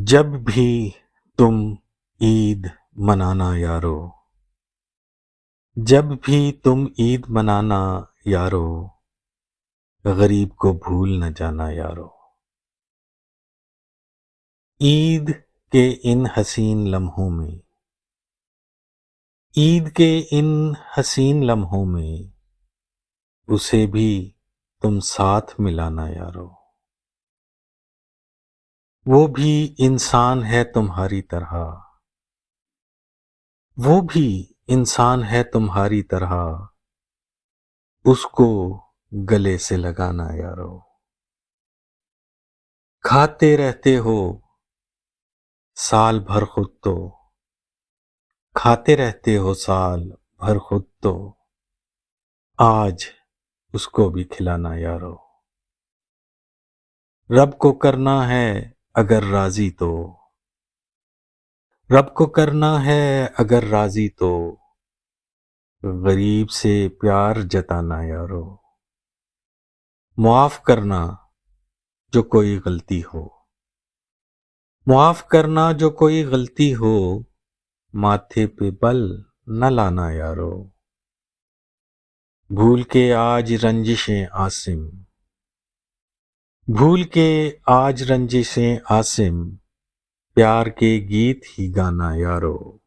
جب بھی تم عید منانا یارو، جب بھی تم عید منانا یارو، غریب کو بھول نہ جانا یارو۔ عید کے ان حسین لمحوں میں، عید کے ان حسین لمحوں میں اسے بھی تم ساتھ ملانا یارو۔ وہ بھی انسان ہے تمہاری طرح، وہ بھی انسان ہے تمہاری طرح، اس کو گلے سے لگانا یارو۔ کھاتے رہتے ہو سال بھر خود تو، کھاتے رہتے ہو سال بھر خود تو، آج اس کو بھی کھلانا یارو۔ رب کو کرنا ہے اگر راضی تو، رب کو کرنا ہے اگر راضی تو، غریب سے پیار جتانا یارو۔ معاف کرنا جو کوئی غلطی ہو، معاف کرنا جو کوئی غلطی ہو، ماتھے پہ بل نہ لانا یارو۔ بھول کے آج رنجشیں عاصم، بھول کے آج رنجشیں عاصم، پیار کے گیت ہی گانا یارو۔